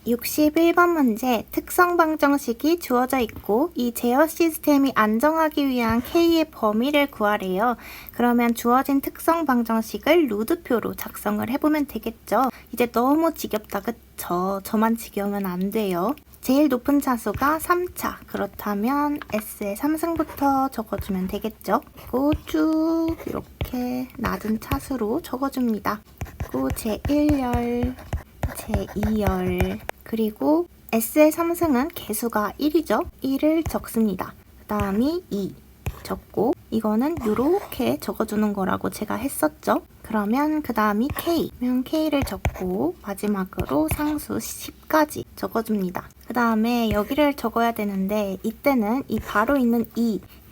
61번 문제, 특성 방정식이 주어져 있고 이 제어 시스템이 안정하기 위한 K의 범위를 구하래요. 그러면 주어진 특성 방정식을 루드표로 작성을 해보면 되겠죠. 이제 너무 지겹다, 그쵸? 저만 지겨우면 안 돼요. 제일 높은 차수가 3차. 그렇다면 S의 3승부터 적어주면 되겠죠. 그리고 쭉 이렇게 낮은 차수로 적어줍니다. 그리고 제1열, 제2열, 그리고 S의 3승은 개수가 1이죠. 1을 적습니다. 그 다음이 2 적고 이거는 이렇게 적어주는 거라고 제가 했었죠. 그러면 그 다음이 K, K를 적고 마지막으로 상수 10까지 적어줍니다. 그 다음에 여기를 적어야 되는데 이때는 이 바로 있는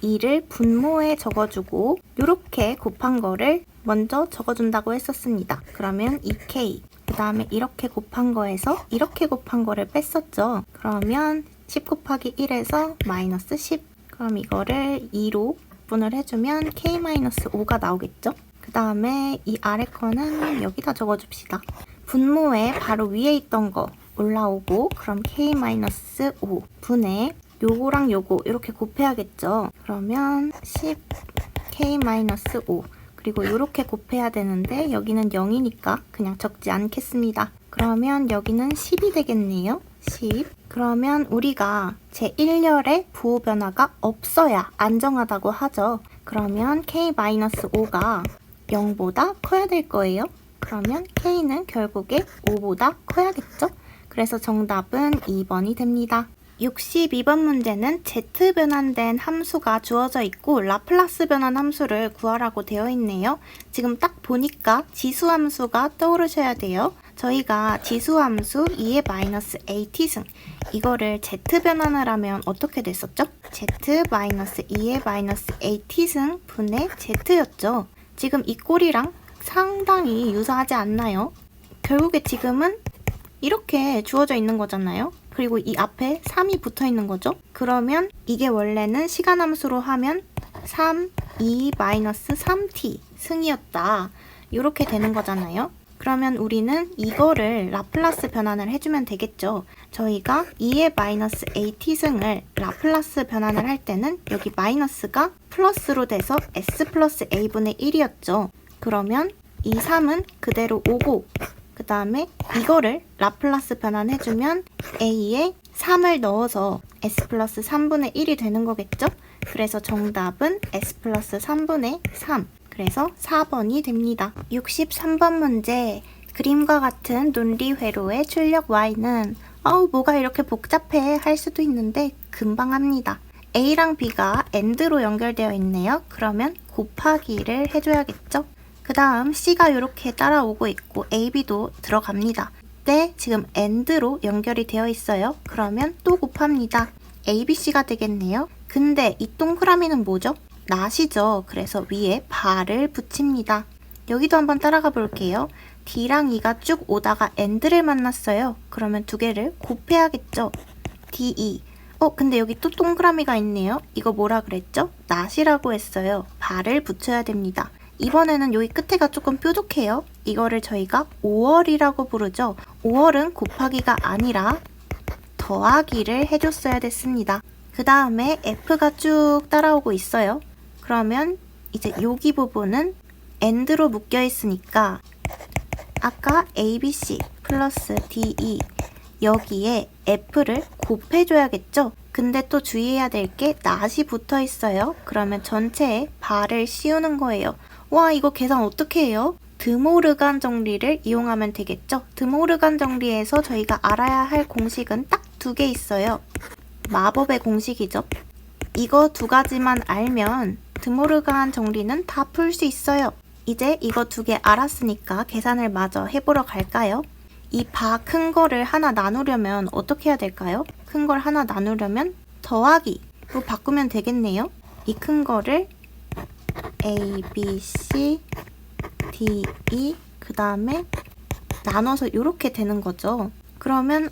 2를 분모에 적어주고 이렇게 곱한 거를 먼저 적어준다고 했었습니다. 그러면 2K, 그 다음에 이렇게 곱한 거에서 이렇게 곱한 거를 뺐었죠. 그러면 10 곱하기 1에서 마이너스 10. 그럼 이거를 2로 분을 해주면 K-5가 나오겠죠. 그 다음에 이 아래 거는 여기다 적어줍시다. 분모에 바로 위에 있던 거 올라오고 그럼 K-5 분의 요거랑 요거 이렇게 곱해야겠죠. 그러면 10 K-5 그리고 이렇게 곱해야 되는데 여기는 0이니까 그냥 적지 않겠습니다. 그러면 여기는 10이 되겠네요. 10. 그러면 우리가 제1열의 부호 변화가 없어야 안정하다고 하죠. 그러면 K-5가 0보다 커야 될 거예요. 그러면 K는 결국에 5보다 커야겠죠? 그래서 정답은 2번이 됩니다. 62번 문제는 Z 변환된 함수가 주어져 있고 라플라스 변환 함수를 구하라고 되어 있네요. 지금 딱 보니까 지수 함수가 떠오르셔야 돼요. 저희가 지수 함수 2의 마이너스 AT승 이거를 Z 변환을 하면 어떻게 됐었죠? Z 마이너스 2의 마이너스 AT승 분의 Z였죠. 지금 이 꼴이랑 상당히 유사하지 않나요? 결국에 지금은 이렇게 주어져 있는 거잖아요. 그리고 이 앞에 3이 붙어 있는 거죠. 그러면 이게 원래는 시간 함수로 하면 3, 2, 마이너스 3t 승이었다. 이렇게 되는 거잖아요. 그러면 우리는 이거를 라플라스 변환을 해주면 되겠죠. 저희가 2의 마이너스 AT 승을 라플라스 변환을 할 때는 여기 마이너스가 플러스로 돼서 S 플러스 A분의 1이었죠. 그러면 이 3은 그대로 오고 그 다음에 이거를 라플라스 변환해주면 A에 3을 넣어서 S 플러스 3분의 1이 되는 거겠죠? 그래서 정답은 S 플러스 3분의 3. 그래서 4번이 됩니다. 63번 문제. 그림과 같은 논리 회로의 출력 Y는 뭐가 이렇게 복잡해 할 수도 있는데 금방 합니다. A랑 B가 AND로 연결되어 있네요. 그러면 곱하기를 해줘야겠죠? 그 다음 C가 이렇게 따라오고 있고 A, B도 들어갑니다. 네, 지금 AND로 연결이 되어 있어요. 그러면 또 곱합니다. A, B, C가 되겠네요. 근데 이 동그라미는 뭐죠? 낫이죠. 그래서 위에 발을 붙입니다. 여기도 한번 따라가 볼게요. D랑 E가 쭉 오다가 AND를 만났어요. 그러면 두 개를 곱해야겠죠. DE. 근데 여기 또 동그라미가 있네요. 이거 뭐라 그랬죠? 낫이라고 했어요. 발을 붙여야 됩니다. 이번에는 여기 끝에가 조금 뾰족해요. 이거를 저희가 5월이라고 부르죠. 5월은 곱하기가 아니라 더하기를 해줬어야 됐습니다. 그 다음에 F가 쭉 따라오고 있어요. 그러면 이제 여기 부분은 AND로 묶여 있으니까 아까 ABC 플러스 DE 여기에 F를 곱해줘야겠죠? 근데 또 주의해야 될 게 낫이 붙어 있어요. 그러면 전체에 발을 씌우는 거예요. 와, 이거 계산 어떻게 해요? 드모르간 정리를 이용하면 되겠죠? 드모르간 정리에서 저희가 알아야 할 공식은 딱 2개 있어요. 마법의 공식이죠. 이거 2가지만 알면 드모르간 정리는 다 풀 수 있어요. 이제 이거 2개 알았으니까 계산을 마저 해보러 갈까요? 이 바 큰 거를 하나 나누려면 어떻게 해야 될까요? 큰 걸 하나 나누려면 더하기로 바꾸면 되겠네요. 이 큰 거를 A, B, C, D, E 그 다음에 나눠서 이렇게 되는 거죠. 그러면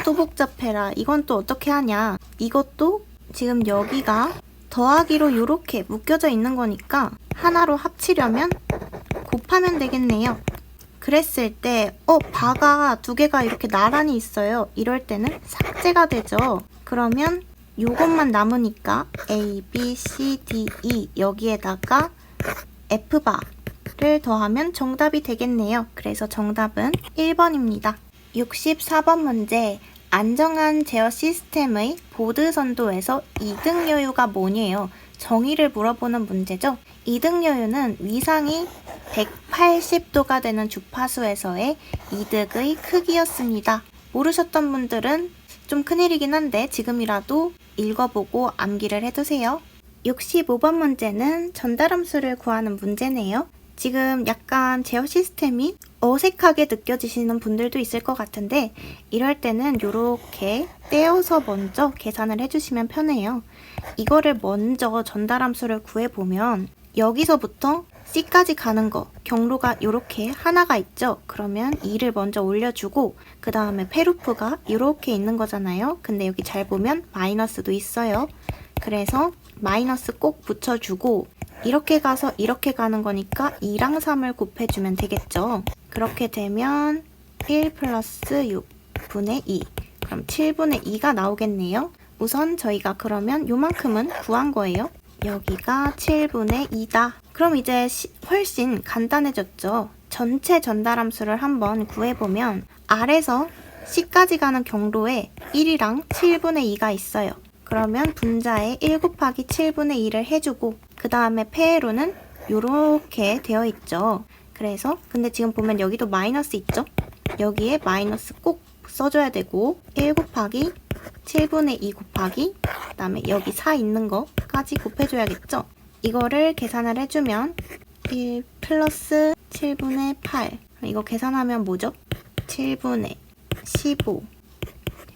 또 복잡해라. 이건 또 어떻게 하냐. 이것도 지금 여기가 더하기로 이렇게 묶여져 있는 거니까 하나로 합치려면 곱하면 되겠네요. 그랬을 때 바가 두 개가 이렇게 나란히 있어요. 이럴 때는 삭제가 되죠. 그러면 요것만 남으니까 A, B, C, D, E 여기에다가 F바를 더하면 정답이 되겠네요. 그래서 정답은 1번입니다. 64번 문제. 안정한 제어 시스템의 보드 선도에서 이득 여유가 뭐니에요? 정의를 물어보는 문제죠. 이득 여유는 위상이 180도가 되는 주파수에서의 이득의 크기였습니다. 모르셨던 분들은 좀 큰일이긴 한데 지금이라도 읽어보고 암기를 해두세요. 65번 문제는 전달함수를 구하는 문제네요. 지금 약간 제어 시스템이 어색하게 느껴지시는 분들도 있을 것 같은데 이럴 때는 이렇게 떼어서 먼저 계산을 해주시면 편해요. 이거를 먼저 전달함수를 구해보면 여기서부터 C까지 가는 거 경로가 이렇게 하나가 있죠. 그러면 2를 먼저 올려주고 그 다음에 페루프가 이렇게 있는 거잖아요. 근데 여기 잘 보면 마이너스도 있어요. 그래서 마이너스 꼭 붙여주고 이렇게 가서 이렇게 가는 거니까 2랑 3을 곱해주면 되겠죠. 그렇게 되면 1 플러스 6분의 2 그럼 7분의 2가 나오겠네요. 우선 저희가 그러면 요만큼은 구한 거예요. 여기가 7분의 2다. 그럼 이제 훨씬 간단해졌죠. 전체 전달함수를 한번 구해보면 R에서 C까지 가는 경로에 1이랑 7분의 2가 있어요. 그러면 분자에 1 곱하기 7분의 2를 해주고 그 다음에 폐로는 이렇게 되어 있죠. 그래서 근데 지금 보면 여기도 마이너스 있죠? 여기에 마이너스 꼭 써줘야 되고 1 곱하기 7분의 2 곱하기 그 다음에 여기 4 있는 거까지 곱해줘야겠죠? 이거를 계산을 해주면 1 플러스 7분의 8 이거 계산하면 뭐죠? 7분의 15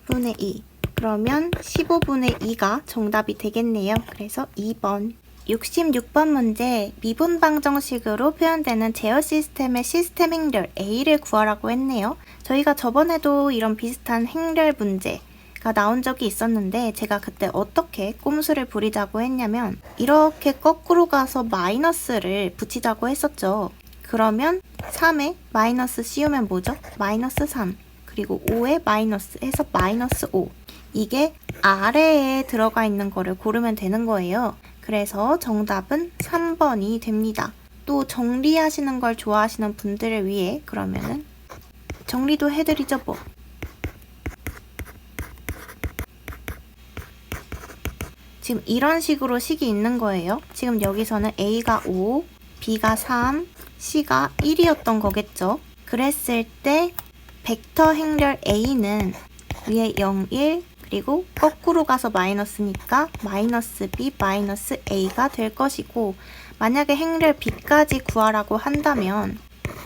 분의 2 그러면 15분의 2가 정답이 되겠네요. 그래서 2번. 66번 문제. 미분 방정식으로 표현되는 제어 시스템의 시스템 행렬 A를 구하라고 했네요. 저희가 저번에도 이런 비슷한 행렬 문제가 나온 적이 있었는데 제가 그때 어떻게 꼼수를 부리자고 했냐면 이렇게 거꾸로 가서 마이너스를 붙이자고 했었죠. 그러면 3에 마이너스 씌우면 뭐죠? 마이너스 3 그리고 5에 마이너스 해서 마이너스 5 이게 아래에 들어가 있는 거를 고르면 되는 거예요. 그래서 정답은 3번이 됩니다. 또 정리하시는 걸 좋아하시는 분들을 위해 그러면은 정리도 해드리죠 뭐. 지금 이런 식으로 식이 있는 거예요. 지금 여기서는 A가 5, B가 3, C가 1이었던 거겠죠. 그랬을 때 벡터 행렬 A는 위에 0, 1 그리고 거꾸로 가서 마이너스니까 마이너스 B, 마이너스 A가 될 것이고 만약에 행렬 B까지 구하라고 한다면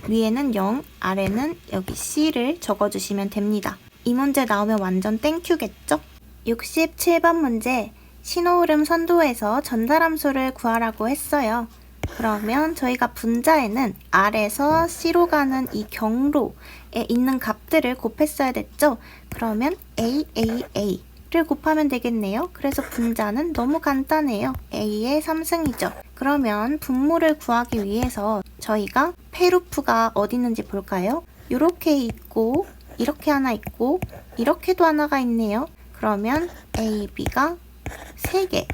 위에는 0, 아래는 여기 C를 적어주시면 됩니다. 이 문제 나오면 완전 땡큐겠죠? 67번 문제. 신호흐름 선도에서 전달함수를 구하라고 했어요. 그러면 저희가 분자에는 R에서 C로 가는 이 경로에 있는 값들을 곱했어야 됐죠? 그러면 A를 곱하면 되겠네요. 그래서 분자는 너무 간단해요. A의 3승이죠. 그러면 분모를 구하기 위해서 저희가 페루프가 어디 있는지 볼까요? 이렇게 있고 이렇게 하나 있고 이렇게도 하나가 있네요. 그러면 A, B가 3개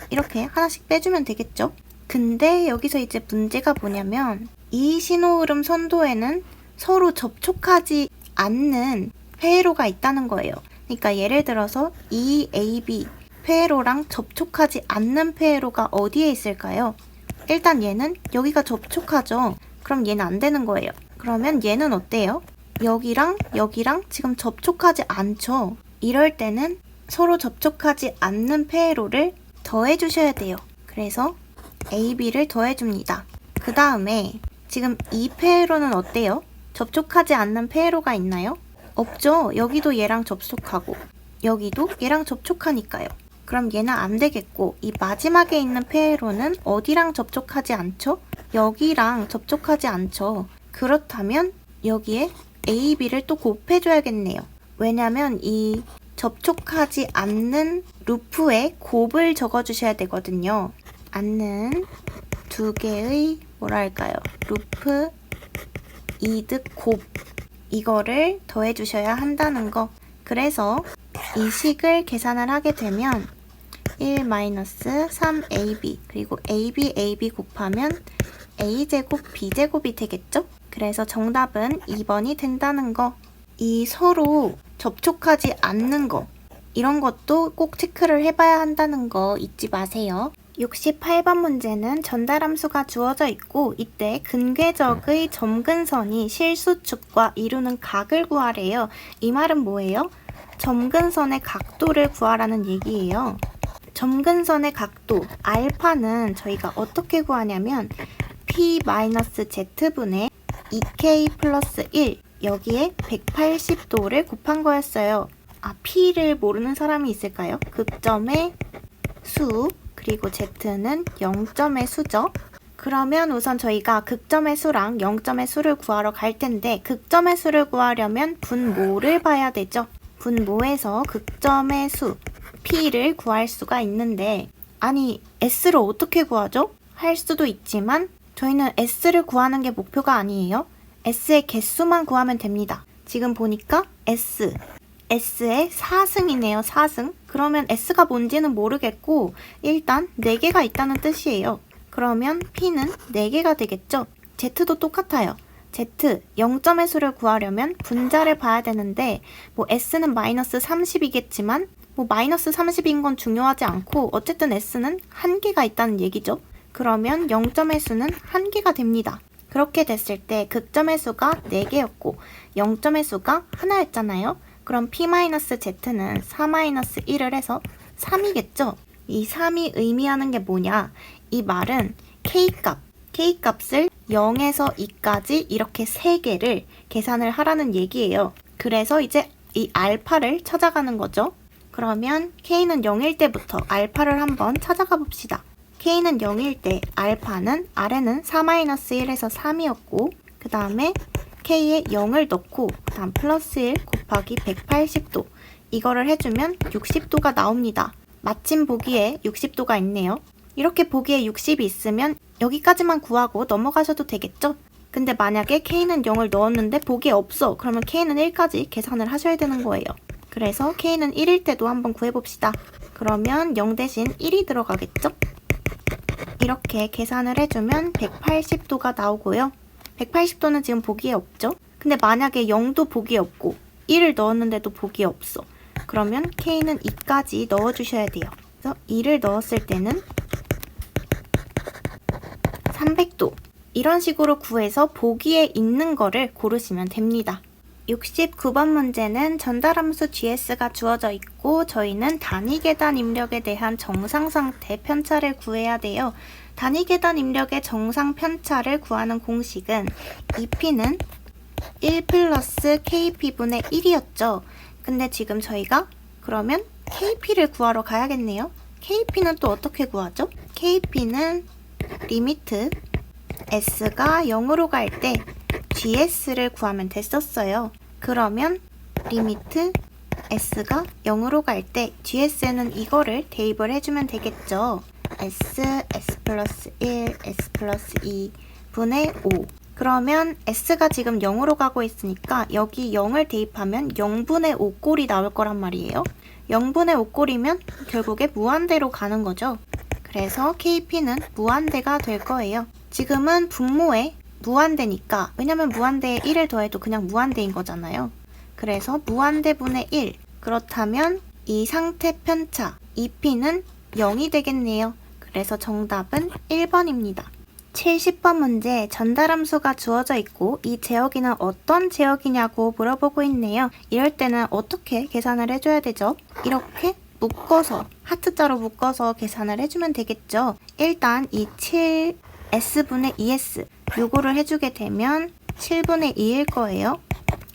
이렇게 하나씩 빼주면 되겠죠? 근데 여기서 이제 문제가 뭐냐면 이 신호흐름 선도에는 서로 접촉하지 않는 회로가 있다는 거예요. 그러니까 예를 들어서 이 AB 회로랑 접촉하지 않는 회로가 어디에 있을까요? 일단 얘는 여기가 접촉하죠. 그럼 얘는 안 되는 거예요. 그러면 얘는 어때요? 여기랑 여기랑 지금 접촉하지 않죠. 이럴 때는 서로 접촉하지 않는 회로를 더해 주셔야 돼요. 그래서 AB를 더해줍니다. 그 다음에 지금 이 회로는 어때요? 접촉하지 않는 회로가 있나요? 없죠. 여기도 얘랑 접촉하고 여기도 얘랑 접촉하니까요. 그럼 얘는 안 되겠고 이 마지막에 있는 회로는 어디랑 접촉하지 않죠? 여기랑 접촉하지 않죠. 그렇다면 여기에 AB를 또 곱해줘야겠네요. 왜냐면 이 접촉하지 않는 루프에 곱을 적어주셔야 되거든요. 않는 두 개의 뭐랄까요? 루프 이득 곱 이거를 더해주셔야 한다는 거. 그래서 이 식을 계산을 하게 되면 1-3ab 그리고 ab 곱하면 a제곱 b제곱이 되겠죠? 그래서 정답은 2번이 된다는 거. 이 서로 접촉하지 않는 거 이런 것도 꼭 체크를 해봐야 한다는 거 잊지 마세요. 68번 문제는 전달함수가 주어져 있고 이때 근궤적의 점근선이 실수축과 이루는 각을 구하래요. 이 말은 뭐예요? 점근선의 각도를 구하라는 얘기예요. 점근선의 각도 알파는 저희가 어떻게 구하냐면 p-z분의 2k 플러스 1 여기에 180도를 곱한 거였어요. p를 모르는 사람이 있을까요? 극점의 수 그리고 z는 0점의 수죠. 그러면 우선 저희가 극점의 수랑 0점의 수를 구하러 갈 텐데 극점의 수를 구하려면 분모를 봐야 되죠. 분모에서 극점의 수 p를 구할 수가 있는데 아니 s를 어떻게 구하죠? 할 수도 있지만 저희는 s를 구하는 게 목표가 아니에요. s의 개수만 구하면 됩니다. 지금 보니까 S의 4승이네요. 4승. 그러면 S가 뭔지는 모르겠고 일단 4개가 있다는 뜻이에요. 그러면 P는 4개가 되겠죠. Z도 똑같아요. Z 0점의 수를 구하려면 분자를 봐야 되는데 뭐 S는 마이너스 30이겠지만 뭐 마이너스 30인 건 중요하지 않고 어쨌든 S는 1개가 있다는 얘기죠. 그러면 0점의 수는 1개가 됩니다. 그렇게 됐을 때 극점의 수가 4개였고 0점의 수가 하나였잖아요. 그럼 p-z는 4-1을 해서 3이겠죠? 이 3이 의미하는 게 뭐냐? 이 말은 k값을 0에서 2까지 이렇게 3개를 계산을 하라는 얘기예요. 그래서 이제 이 알파를 찾아가는 거죠. 그러면 k는 0일 때부터 알파를 한번 찾아가 봅시다. k는 0일 때 알파는 아래는 4-1에서 3이었고 그 다음에 k에 0을 넣고 그 다음 플러스 1 곱하기 180도 이거를 해주면 60도가 나옵니다. 마침 보기에 60도가 있네요. 이렇게 보기에 60이 있으면 여기까지만 구하고 넘어가셔도 되겠죠? 근데 만약에 k는 0을 넣었는데 보기에 없어. 그러면 k는 1까지 계산을 하셔야 되는 거예요. 그래서 k는 1일 때도 한번 구해봅시다. 그러면 0 대신 1이 들어가겠죠? 이렇게 계산을 해주면 180도가 나오고요. 180도는 지금 보기에 없죠? 근데 만약에 0도 보기에 없고 1을 넣었는데도 보기에 없어. 그러면 k는 2까지 넣어주셔야 돼요. 그래서 2를 넣었을 때는 300도. 이런 식으로 구해서 보기에 있는 거를 고르시면 됩니다. 69번 문제는 전달함수 gs가 주어져 있고 저희는 단위계단 입력에 대한 정상상태 편차를 구해야 돼요. 단위계단 입력의 정상 편차를 구하는 공식은 2p는 1 플러스 kp분의 1이었죠. 근데 지금 저희가 그러면 kp를 구하러 가야겠네요. kp는 또 어떻게 구하죠? kp는 리미트 s가 0으로 갈 때 gs를 구하면 됐었어요. 그러면 리미트 s가 0으로 갈 때 gs에는 이거를 대입을 해주면 되겠죠. s 플러스 1, s 플러스 2 분의 5. 그러면 s가 지금 0으로 가고 있으니까 여기 0을 대입하면 0분의 5꼴이 나올 거란 말이에요. 0분의 5꼴이면 결국에 무한대로 가는 거죠. 그래서 kp는 무한대가 될 거예요. 지금은 분모에 무한대니까 왜냐면 무한대에 1을 더해도 그냥 무한대인 거잖아요. 그래서 무한대분의 1. 그렇다면 이 상태 편차 2p는 0이 되겠네요. 그래서 정답은 1번입니다. 70번 문제 전달함수가 주어져 있고 이 제어기는 어떤 제어기냐고 물어보고 있네요. 이럴 때는 어떻게 계산을 해줘야 되죠? 이렇게 묶어서 하트자로 묶어서 계산을 해주면 되겠죠. 일단 이 7s분의 2s 요거를 해주게 되면 7분의 2일 거예요.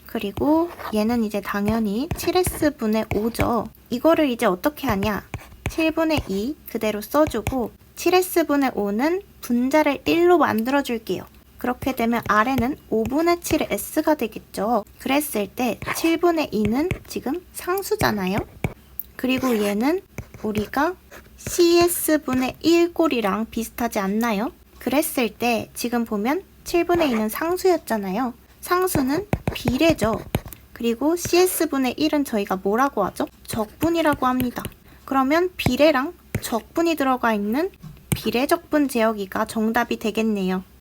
그리고 얘는 이제 당연히 7s분의 5죠. 이거를 이제 어떻게 하냐? 7분의 2 그대로 써주고 7s분의 5는 분자를 1로 만들어줄게요. 그렇게 되면 아래는 5분의 7의 s가 되겠죠. 그랬을 때 7분의 2는 지금 상수잖아요. 그리고 얘는 우리가 cs분의 1꼴이랑 비슷하지 않나요? 그랬을 때 지금 보면 7분의 2는 상수였잖아요. 상수는 비례죠. 그리고 CS분의 1은 저희가 뭐라고 하죠? 적분이라고 합니다. 그러면 비례랑 적분이 들어가 있는 비례적분 제어기가 정답이 되겠네요.